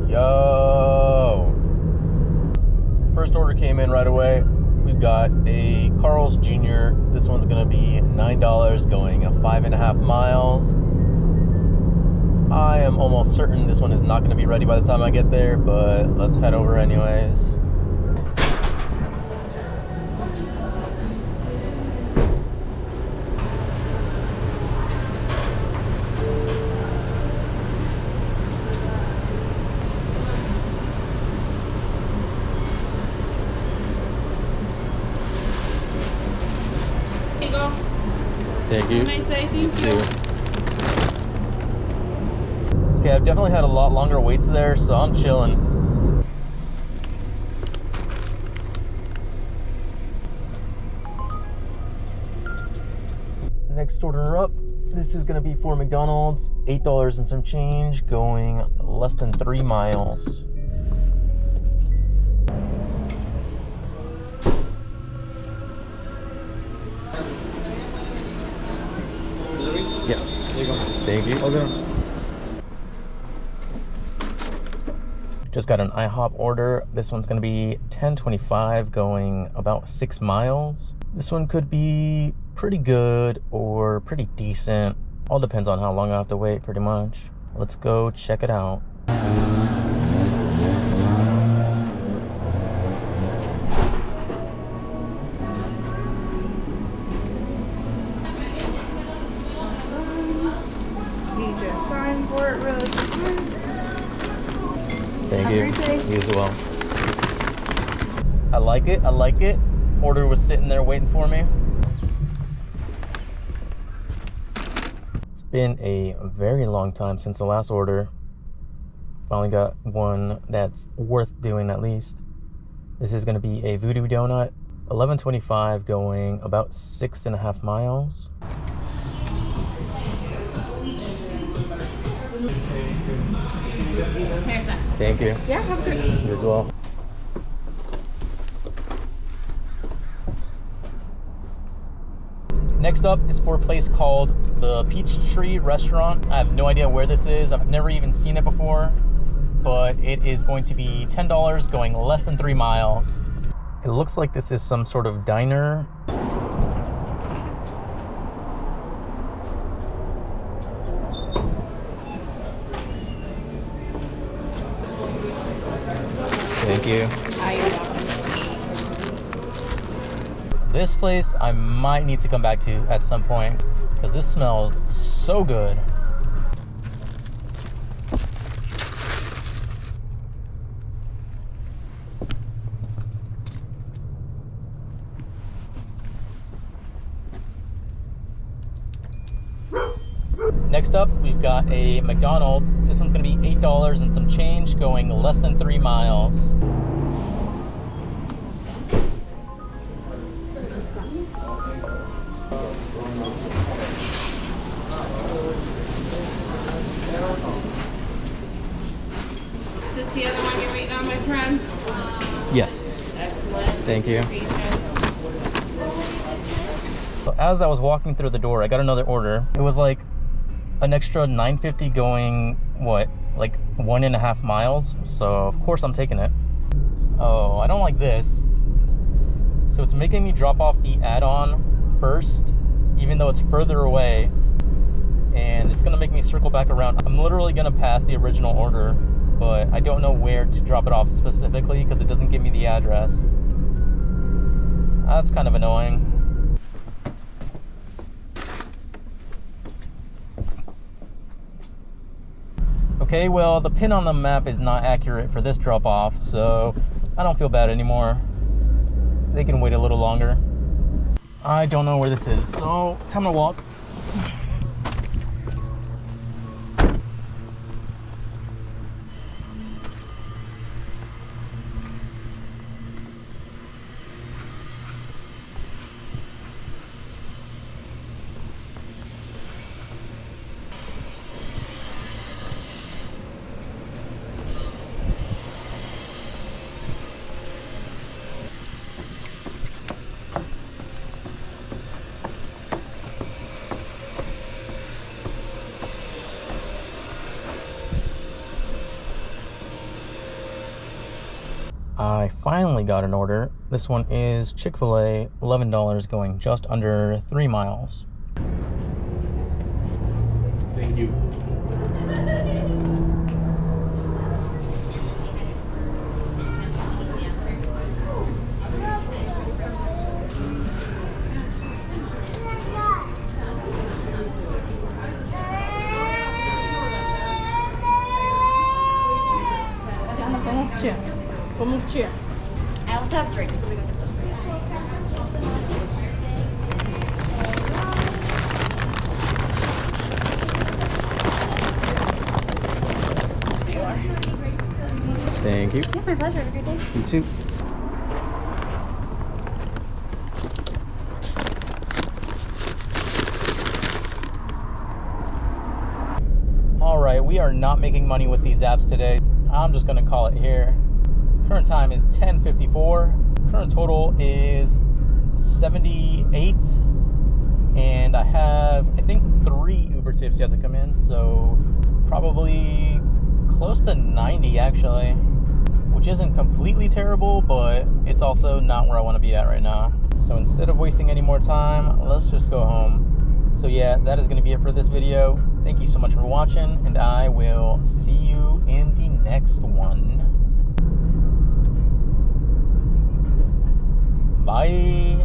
Yo! First order came in right away. We've got a Carl's Jr. This one's gonna be $9 going 5.5 miles. I am almost certain this one is not gonna be ready by the time I get there, but let's head over anyways. Thank you. Nice day, thank you. Okay, I've definitely had a lot longer waits there, so I'm chilling. Next order up, this is gonna be for McDonald's, $8 and some change, going less than 3 miles. Yeah. There you go. Thank you. Okay. Just got an IHOP order. This one's gonna be $10.25 going about 6 miles. This one could be pretty good or pretty decent. All depends on how long I have to wait, pretty much. Let's go check it out. Need you to sign for it really quick. Thank you. Have a great day. You as well. I like it. I like it. Order was sitting there waiting for me. It's been a very long time since the last order. Finally got one that's worth doing at least. This is going to be a Voodoo Donut, $11.25 going about 6.5 miles. Here's that. Thank you. Yeah, have a good day. You as well. Next up is for a place called the Peachtree Restaurant. I have no idea where this is. I've never even seen it before, but it is going to be $10 going less than 3 miles. It looks like this is some sort of diner. Thank you. This place I might need to come back to at some point because this smells so good. Next up, we've got a McDonald's. This one's gonna be $8 and some change going less than 3 miles. Is this the other one you're waiting on, my friend? Yes. Excellent. Thank you. Patience. So as I was walking through the door, I got another order. It was like an extra $9.50 going, what, like 1.5 miles. So of course I'm taking it. Oh, I don't like this. So it's making me drop off the add-on first, even though it's further away. And it's gonna make me circle back around. I'm literally gonna pass the original order, but I don't know where to drop it off specifically because it doesn't give me the address. That's kind of annoying. Okay, well, the pin on the map is not accurate for this drop-off, so I don't feel bad anymore. They can wait a little longer. I don't know where this is, so time to walk. I finally got an order. This one is Chick-fil-A, $11, going just under 3 miles. Thank you. I also have drinks, so we can get those for you. There you are. Thank you. Yeah, my pleasure. Have a great day. You too. All right, we are not making money with these apps today. I'm just gonna call it here. Current time is 10:54. Current total is 78, and I have, I think, 3 Uber tips yet to come in, so probably close to 90 actually, which isn't completely terrible, but it's also not where I want to be at right now. So instead of wasting any more time, let's just go home. So yeah, that is going to be it for this video. Thank you so much for watching, and I will see you in the next one. Bye.